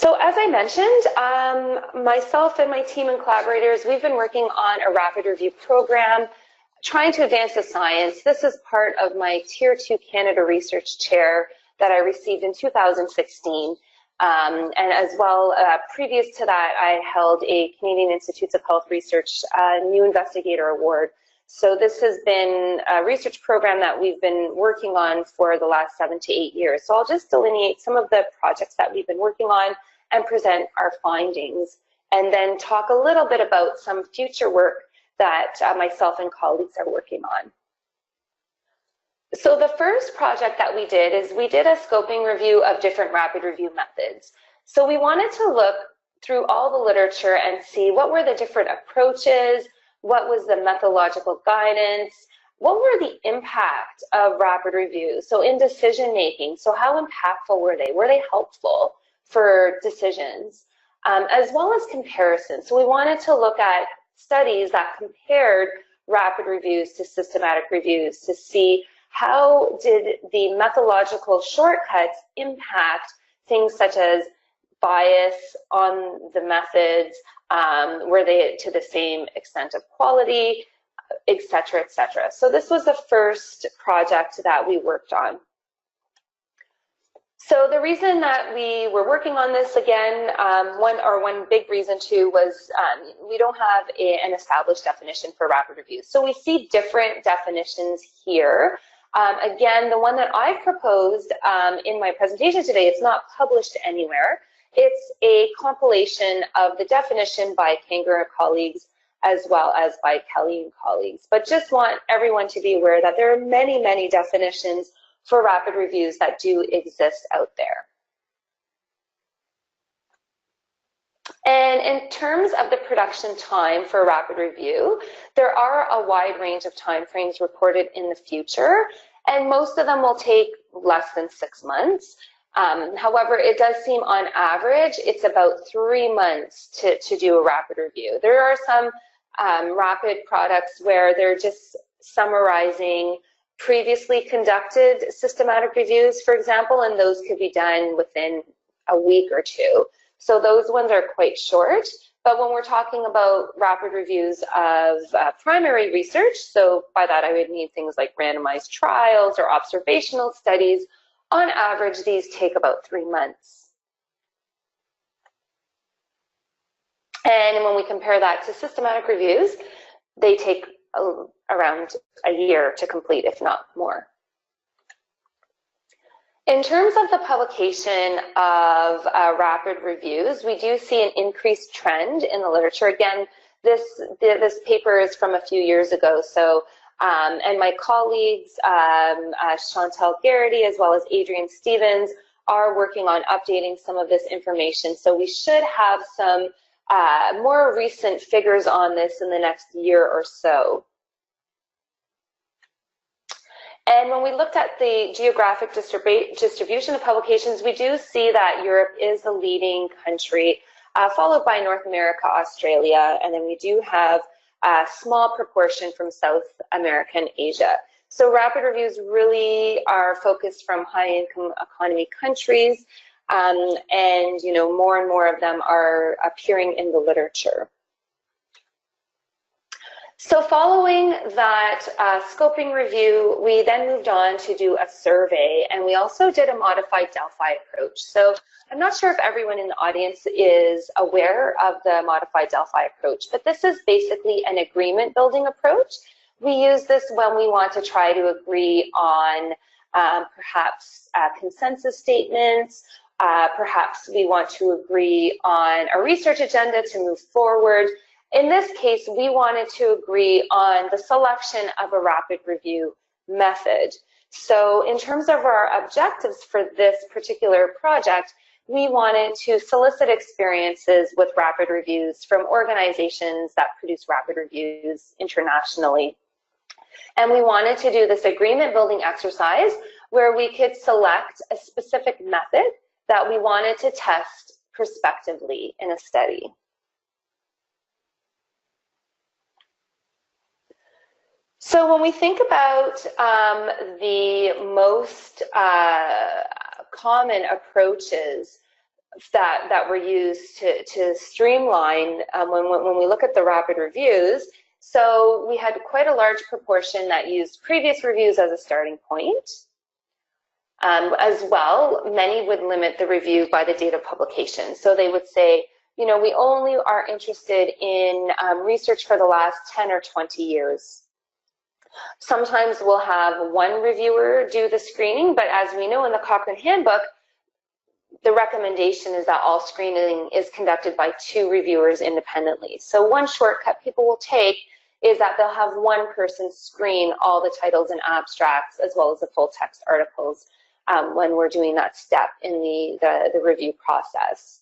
So as I mentioned, myself and my team and collaborators, we've been working on a rapid review program, trying to advance the science. This is part of my Tier 2 Canada Research Chair that I received in 2016. And as well, previous to that, I held a Canadian Institutes of Health Research New Investigator Award. So this has been a research program that we've been working on for the last 7 to 8 years. So I'll just delineate some of the projects that we've been working on and present our findings, and then talk a little bit about some future work that myself and colleagues are working on. So the first project that we did is we did a scoping review of different rapid review methods. So we wanted to look through all the literature and see what were the different approaches, what was the methodological guidance, what were the impact of rapid reviews? So in decision making, so how impactful were they? Were they helpful for decisions? As well as comparison. So we wanted to look at studies that compared rapid reviews to systematic reviews to see how did the methodological shortcuts impact things such as bias on the methods, were they to the same extent of quality, et cetera, et cetera. So this was the first project that we worked on. So the reason that we were working on this again, one big reason too was we don't have an established definition for rapid reviews. So we see different definitions here. Again, the one that I proposed in my presentation today, it's not published anywhere. It's a compilation of the definition by Kanger and colleagues as well as by Kelly and colleagues. But just want everyone to be aware that there are many, many definitions for rapid reviews that do exist out there. And in terms of the production time for rapid review, there are a wide range of timeframes reported in the future, and most of them will take less than 6 months. However, it does seem on average, it's about 3 months to do a rapid review. There are some rapid products where they're just summarizing previously conducted systematic reviews, for example, and those could be done within a week or two. So those ones are quite short. But when we're talking about rapid reviews of primary research, so by that I would mean things like randomized trials or observational studies, on average, these take about 3 months. And when we compare that to systematic reviews, they take around a year to complete, if not more. In terms of the publication of rapid reviews, we do see an increased trend in the literature. Again, this paper is from a few years ago, so and my colleagues, Chantal Garrity as well as Adrian Stevens, are working on updating some of this information. So we should have some more recent figures on this in the next year or so. And when we looked at the geographic distribution of publications, we do see that Europe is the leading country, followed by North America, Australia, and then we do have a small proportion from South America and Asia. So rapid reviews really are focused from high-income economy countries, and you know, more and more of them are appearing in the literature. So following that scoping review, we then moved on to do a survey, and we also did a modified Delphi approach. So I'm not sure if everyone in the audience is aware of the modified Delphi approach, but this is basically an agreement building approach. We use this when we want to try to agree on perhaps consensus statements, perhaps we want to agree on a research agenda to move forward. In this case, we wanted to agree on the selection of a rapid review method. So in terms of our objectives for this particular project, we wanted to solicit experiences with rapid reviews from organizations that produce rapid reviews internationally. And we wanted to do this agreement building exercise where we could select a specific method that we wanted to test prospectively in a study. So when we think about the most common approaches that were used to streamline when we look at the rapid reviews. So we had quite a large proportion that used previous reviews as a starting point. As well, many would limit the review by the date of publication. So they would say, you know, we only are interested in research for the last 10 or 20 years. Sometimes we'll have one reviewer do the screening, but as we know in the Cochrane Handbook, the recommendation is that all screening is conducted by 2 reviewers independently. So one shortcut people will take is that they'll have one person screen all the titles and abstracts as well as the full text articles when we're doing that step in the review process.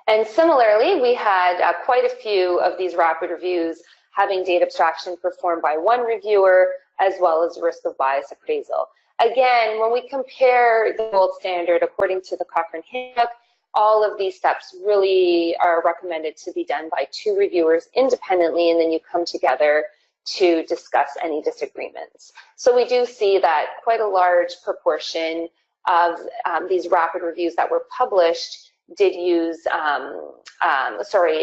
And similarly, we had quite a few of these rapid reviews having data abstraction performed by one reviewer as well as risk of bias appraisal. Again, when we compare the gold standard according to the Cochrane Handbook, all of these steps really are recommended to be done by 2 reviewers independently, and then you come together to discuss any disagreements. So we do see that quite a large proportion of these rapid reviews that were published did use,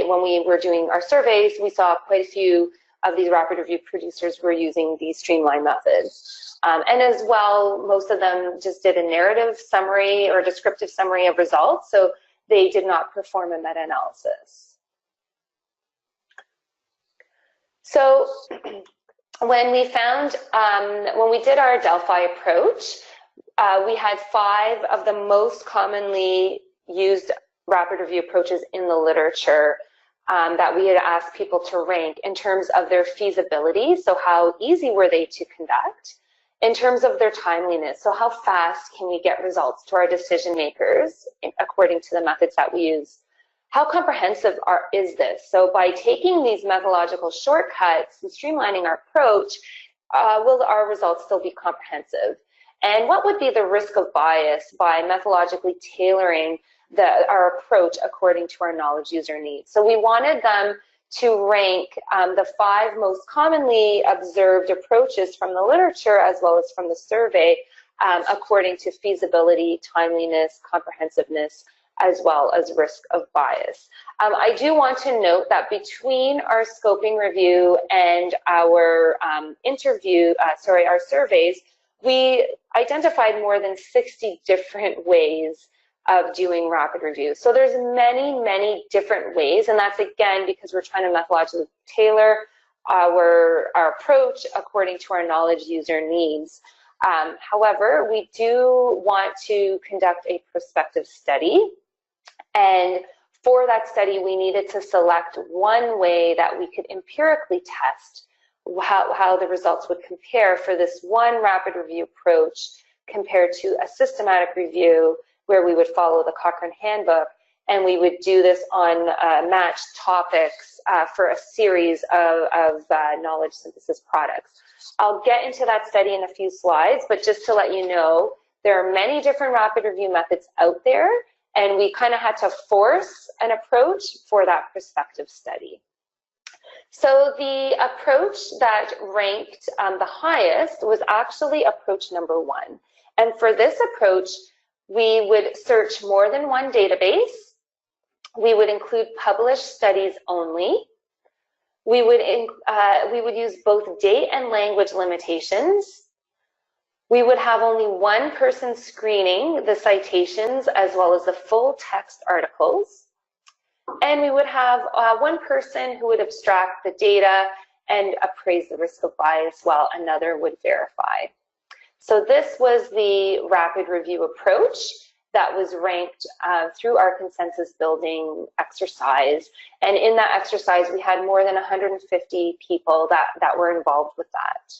when we were doing our surveys, we saw quite a few of these rapid review producers were using these streamlined methods. And as well, most of them just did a narrative summary or descriptive summary of results, so they did not perform a meta-analysis. So when we found, when we did our Delphi approach, we had 5 of the most commonly used rapid review approaches in the literature that we had asked people to rank in terms of their feasibility, so how easy were they to conduct, in terms of their timeliness, so how fast can we get results to our decision makers according to the methods that we use. How comprehensive is this? So by taking these methodological shortcuts and streamlining our approach, will our results still be comprehensive? And what would be the risk of bias by methodologically tailoring our approach according to our knowledge user needs? So we wanted them to rank the 5 most commonly observed approaches from the literature as well as from the survey according to feasibility, timeliness, comprehensiveness, as well as risk of bias. I do want to note that between our scoping review and our our surveys, we identified more than 60 different ways of doing rapid reviews. So there's many, many different ways, and that's again because we're trying to methodologically tailor our approach according to our knowledge user needs. However, we do want to conduct a prospective study, and for that study we needed to select one way that we could empirically test how the results would compare for this one rapid review approach compared to a systematic review where we would follow the Cochrane Handbook, and we would do this on matched topics for a series of knowledge synthesis products. I'll get into that study in a few slides, but just to let you know, there are many different rapid review methods out there, and we kind of had to force an approach for that prospective study. So the approach that ranked the highest was actually approach number 1. And for this approach, we would search more than one database. We would include published studies only. We would use both date and language limitations. We would have only one person screening the citations as well as the full text articles. And we would have one person who would abstract the data and appraise the risk of bias while another would verify. So this was the rapid review approach that was ranked through our consensus building exercise. And in that exercise, we had more than 150 people that were involved with that.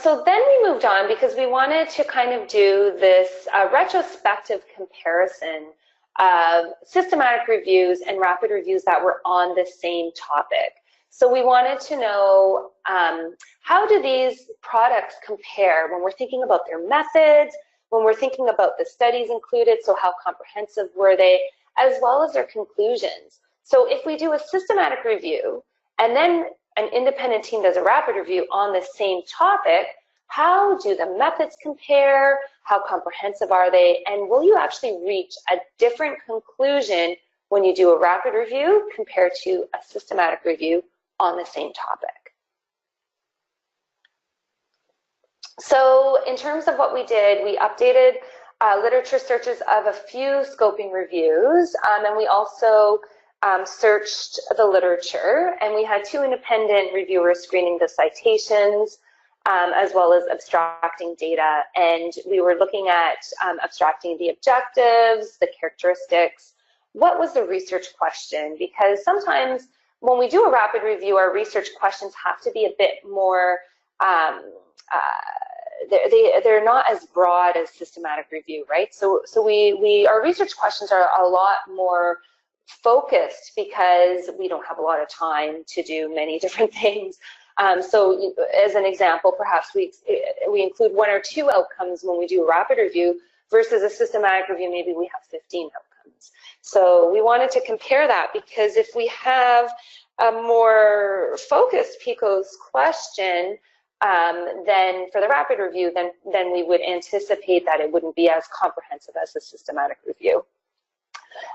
So then we moved on because we wanted to kind of do this retrospective comparison of systematic reviews and rapid reviews that were on the same topic. So we wanted to know how do these products compare when we're thinking about their methods, when we're thinking about the studies included, so how comprehensive were they, as well as their conclusions. So if we do a systematic review and then an independent team does a rapid review on the same topic, How do the methods compare? How comprehensive are they? And will you actually reach a different conclusion when you do a rapid review compared to a systematic review on the same topic? So in terms of what we did, we updated literature searches of a few scoping reviews, and we also searched the literature, and we had 2 independent reviewers screening the citations, as well as abstracting data. And we were looking at abstracting the objectives, the characteristics. What was the research question? Because sometimes when we do a rapid review, our research questions have to be a bit more, they're not as broad as systematic review, right? So our research questions are a lot more focused because we don't have a lot of time to do many different things. So as an example, perhaps we include 1 or 2 outcomes when we do a rapid review versus a systematic review, maybe we have 15 outcomes. So we wanted to compare that, because if we have a more focused PICO's question, then for the rapid review, then we would anticipate that it wouldn't be as comprehensive as the systematic review.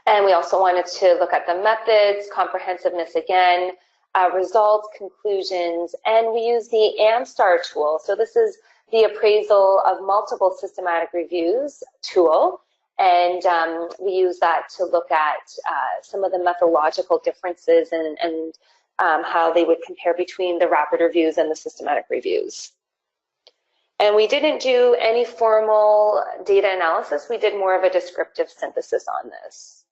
And we also wanted to look at the methods, comprehensiveness again, results, conclusions, and we use the AmStar tool. So this is the appraisal of multiple systematic reviews tool, and we use that to look at some of the methodological differences and how they would compare between the rapid reviews and the systematic reviews. And we didn't do any formal data analysis. We did more of a descriptive synthesis on this.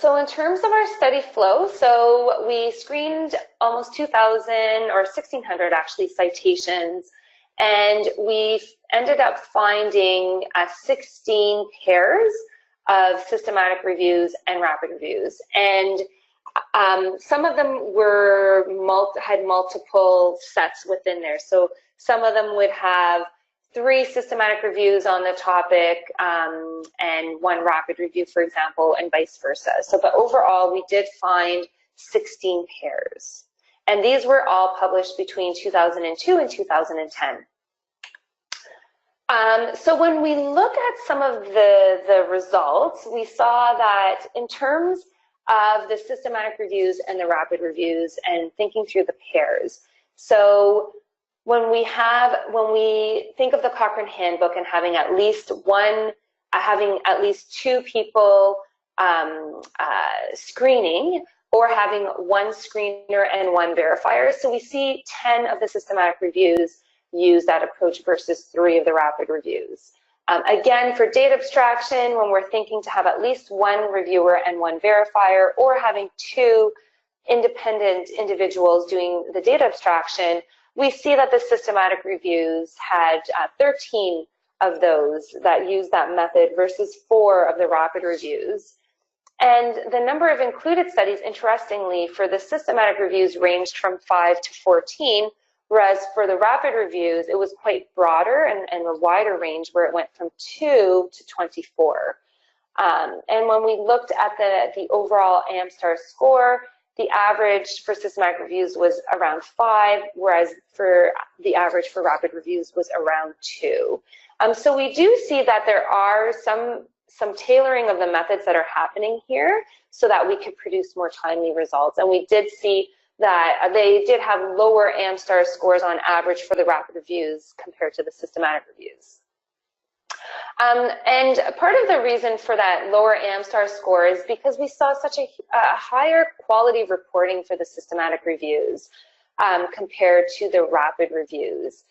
So in terms of our study flow, so we screened almost 2,000 or 1,600 actually citations, and we ended up finding 16 pairs of systematic reviews and rapid reviews. And some of them were had multiple sets within there. So some of them would have 3 systematic reviews on the topic and 1 rapid review, for example, and vice versa. So, but overall, we did find 16 pairs. And these were all published between 2002 and 2010. So when we look at some of the results, we saw that in terms of the systematic reviews and the rapid reviews and thinking through the pairs. So when we think of the Cochrane Handbook and having at least 2 people screening, or having 1 screener and 1 verifier, so we see 10 of the systematic reviews use that approach versus 3 of the rapid reviews. Again, for data abstraction, when we're thinking to have at least 1 reviewer and 1 verifier, or having 2 independent individuals doing the data abstraction, we see that the systematic reviews had 13 of those that use that method versus 4 of the rapid reviews. And the number of included studies, interestingly, for the systematic reviews ranged from 5 to 14, whereas for the rapid reviews, it was quite broader and a wider range, where it went from 2 to 24. And when we looked at the overall AmStar score, the average for systematic reviews was around 5, whereas for the average for rapid reviews was around 2. So we do see that there are some tailoring of the methods that are happening here so that we could produce more timely results. And we did see that they did have lower AmStar scores on average for the rapid reviews compared to the systematic reviews. And part of the reason for that lower AmStar score is because we saw such a higher quality of reporting for the systematic reviews compared to the rapid reviews.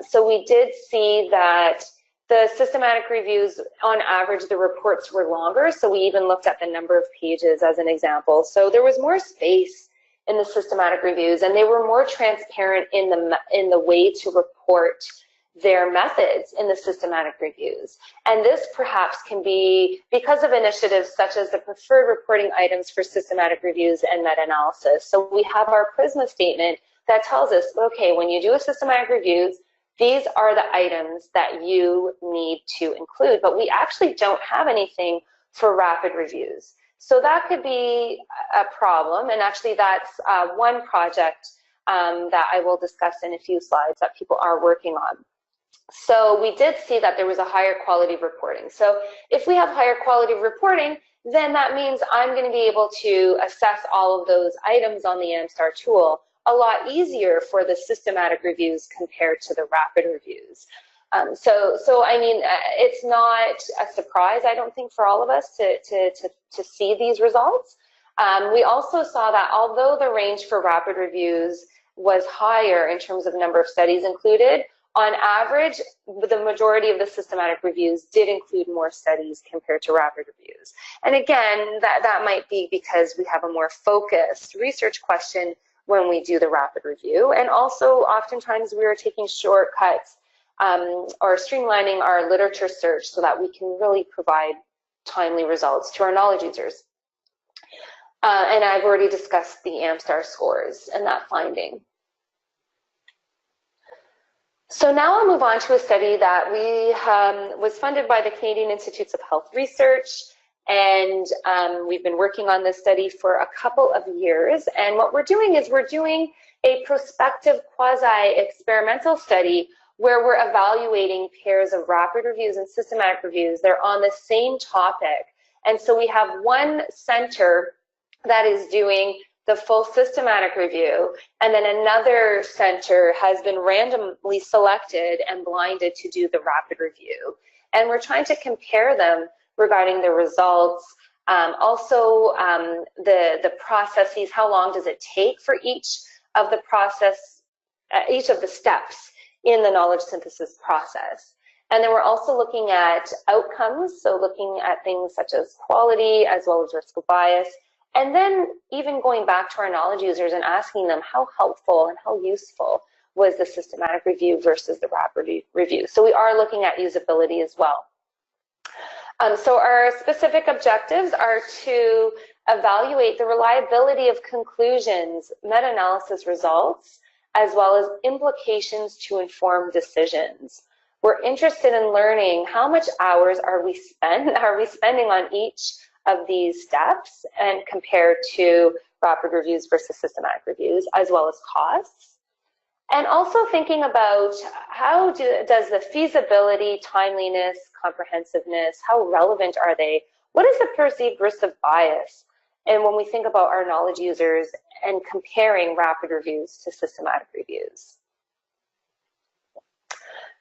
So we did see that the systematic reviews, on average, the reports were longer, so we even looked at the number of pages as an example. So there was more space in the systematic reviews, and they were more transparent in the way to report their methods in the systematic reviews. And this perhaps can be because of initiatives such as the preferred reporting items for systematic reviews and meta-analysis. So we have our PRISMA statement that tells us, okay, when you do a systematic reviews, these are the items that you need to include, but we actually don't have anything for rapid reviews. So that could be a problem, and actually that's one project that I will discuss in a few slides that people are working on. So we did see that there was a higher quality of reporting. So if we have higher quality of reporting, then that means I'm going to be able to assess all of those items on the AmStar tool a lot easier for the systematic reviews compared to the rapid reviews. So I mean, it's not a surprise, I don't think, for all of us to see these results. We also saw that although the range for rapid reviews was higher in terms of number of studies included, on average, the majority of the systematic reviews did include more studies compared to rapid reviews. And again, that might be because we have a more focused research question when we do the rapid review. And also, oftentimes, we are taking shortcuts or streamlining our literature search so that we can really provide timely results to our knowledge users. And I've already discussed the AmStar scores and that finding. So now I'll move on to a study that was funded by the Canadian Institutes of Health Research, and we've been working on this study for a couple of years. And what we're doing is we're doing a prospective quasi-experimental study where we're evaluating pairs of rapid reviews and systematic reviews. They're on the same topic. And so we have one center that is doing the full systematic review, and then another center has been randomly selected and blinded to do the rapid review. And we're trying to compare them regarding the results, also the processes, how long does it take for each of the steps in the knowledge synthesis process. And then we're also looking at outcomes, so looking at things such as quality as well as risk of bias. And then even going back to our knowledge users and asking them how helpful and how useful was the systematic review versus the rapid review. So we are looking at usability as well. So our specific objectives are to evaluate the reliability of conclusions, meta-analysis results, as well as implications to inform decisions. We're interested in learning how much hours are we spending on each of these steps and compared to rapid reviews versus systematic reviews, as well as costs. And also thinking about how does the feasibility, timeliness, comprehensiveness, how relevant are they? What is the perceived risk of bias? And when we think about our knowledge users and comparing rapid reviews to systematic reviews.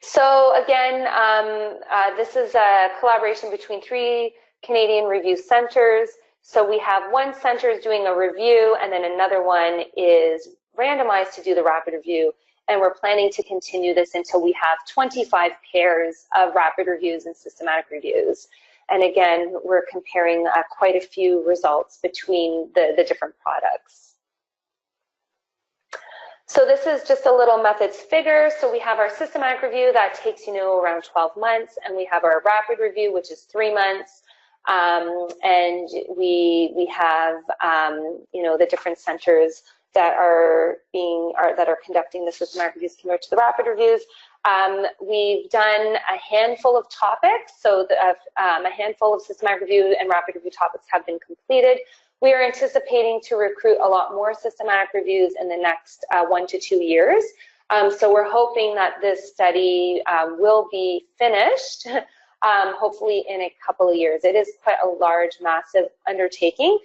So again, this is a collaboration between 3 Canadian review centers. So we have one center is doing a review, and then another one is randomized to do the rapid review. And we're planning to continue this until we have 25 pairs of rapid reviews and systematic reviews. And again, we're comparing quite a few results between the different products. So this is just a little methods figure. So we have our systematic review that takes, around 12 months, and we have our rapid review, which is 3 months. And we have, the different centers that are conducting the systematic reviews compared to the rapid reviews. We've done a handful of topics, so a handful of systematic review and rapid review topics have been completed. We are anticipating to recruit a lot more systematic reviews in the next 1 to 2 years. So we're hoping that this study will be finished hopefully in a couple of years. It is quite a large, massive undertaking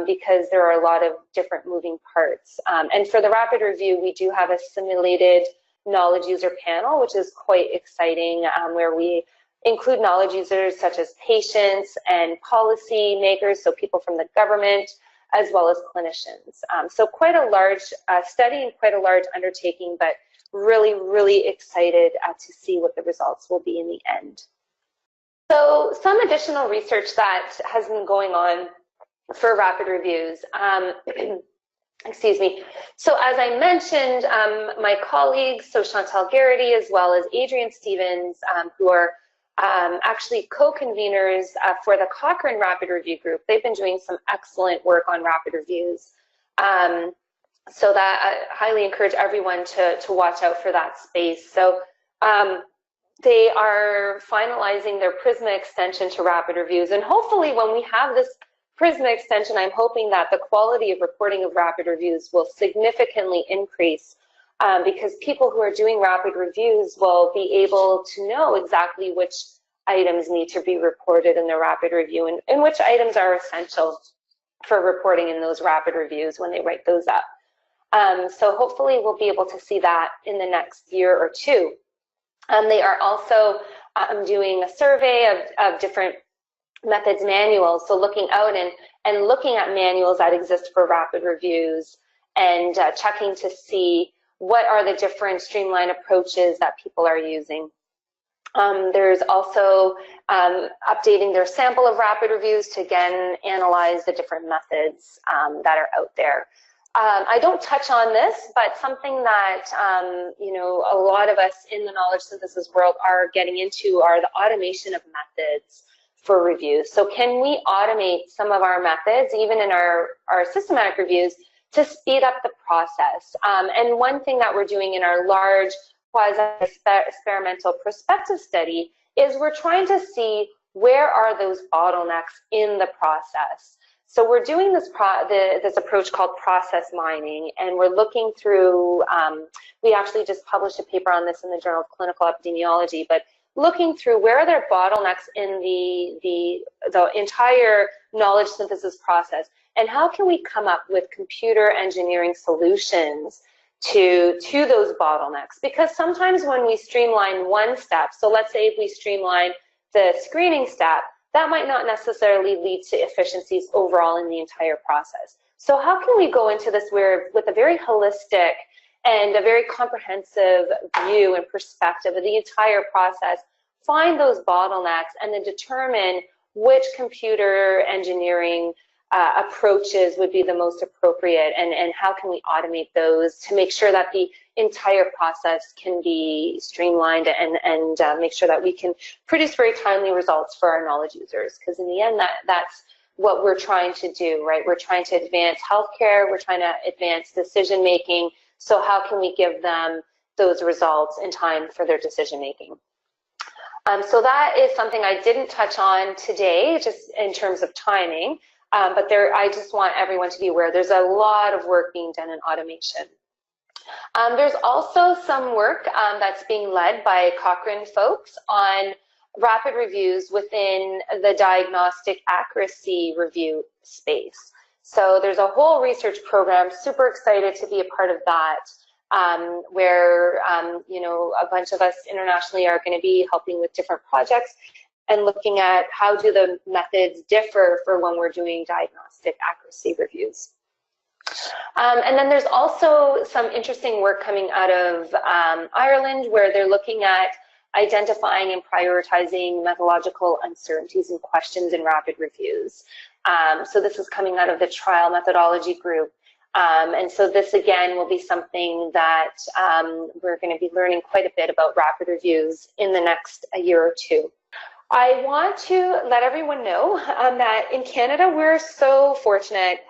because there are a lot of different moving parts. And for the rapid review, we do have a simulated knowledge user panel, which is quite exciting, where we include knowledge users such as patients and policy makers, so people from the government, as well as clinicians. So quite a large study and quite a large undertaking, but really, really excited to see what the results will be in the end. So some additional research that has been going on for rapid reviews. Excuse me. So as I mentioned, my colleagues, so Chantal Garrity as well as Adrian Stevens, who are actually co-conveners for the Cochrane Rapid Review Group. They've been doing some excellent work on rapid reviews. So that I highly encourage everyone to watch out for that space. So they are finalizing their Prisma extension to rapid reviews. And hopefully when we have this Prisma extension, I'm hoping that the quality of reporting of rapid reviews will significantly increase because people who are doing rapid reviews will be able to know exactly which items need to be reported in the rapid review and which items are essential for reporting in those rapid reviews when they write those up. So hopefully we'll be able to see that in the next year or two. They are also doing a survey of different methods manuals, so looking out and looking at manuals that exist for rapid reviews and checking to see what are the different streamlined approaches that people are using. There's also updating their sample of rapid reviews to again analyze the different methods that are out there. I don't touch on this, but something that you know, a lot of us in the knowledge synthesis world are getting into are the automation of methods for reviews. So can we automate some of our methods, even in our systematic reviews, to speed up the process? And one thing that we're doing in our large quasi-experimental prospective study is we're trying to see where are those bottlenecks in the process. So we're doing this approach called process mining, and we're looking through, we actually just published a paper on this in the Journal of Clinical Epidemiology, but looking through where are there bottlenecks in the entire knowledge synthesis process, and how can we come up with computer engineering solutions to those bottlenecks? Because sometimes when we streamline one step, so let's say if we streamline the screening step, that might not necessarily lead to efficiencies overall in the entire process. So how can we go into this with a very holistic and a very comprehensive view and perspective of the entire process, find those bottlenecks, and then determine which computer engineering approaches would be the most appropriate, and how can we automate those to make sure that the entire process can be streamlined and make sure that we can produce very timely results for our knowledge users. Because in the end, that's what we're trying to do, right? We're trying to advance healthcare, we're trying to advance decision making, so how can we give them those results in time for their decision making? So that is something I didn't touch on today, just in terms of timing. But I just want everyone to be aware there's a lot of work being done in automation. There's also some work that's being led by Cochrane folks on rapid reviews within the diagnostic accuracy review space. So there's a whole research program, super excited to be a part of that, where you know, a bunch of us internationally are going to be helping with different projects and looking at how do the methods differ for when we're doing diagnostic accuracy reviews. And then there's also some interesting work coming out of Ireland, where they're looking at identifying and prioritizing methodological uncertainties and questions in rapid reviews. So this is coming out of the trial methodology group. And so this again will be something that we're going to be learning quite a bit about rapid reviews in the next year or two. I want to let everyone know that in Canada, we're so fortunate.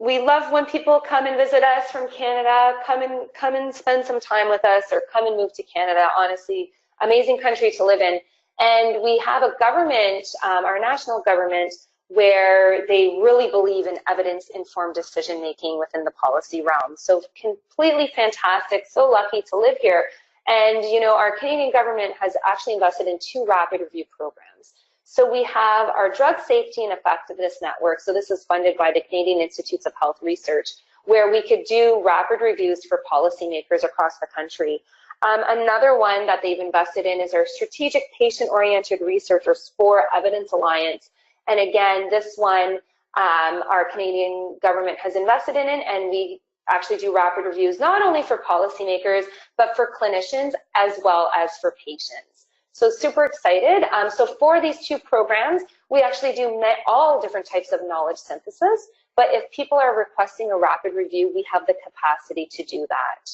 We love when people come and visit us from Canada, come and spend some time with us, or come and move to Canada. Honestly, amazing country to live in. And we have a government, our national government, where they really believe in evidence-informed decision-making within the policy realm. So completely fantastic, so lucky to live here. And, you know, our Canadian government has actually invested in 2 rapid review programs. So we have our Drug Safety and Effectiveness Network. So this is funded by the Canadian Institutes of Health Research, where we could do rapid reviews for policymakers across the country. Another one that they've invested in is our Strategic Patient-Oriented Research, or SPORE Evidence Alliance. And again, this one, our Canadian government has invested in it, and we actually do rapid reviews, not only for policymakers, but for clinicians as well as for patients. So super excited. So for these 2 programs, we actually do all different types of knowledge synthesis, but if people are requesting a rapid review, we have the capacity to do that.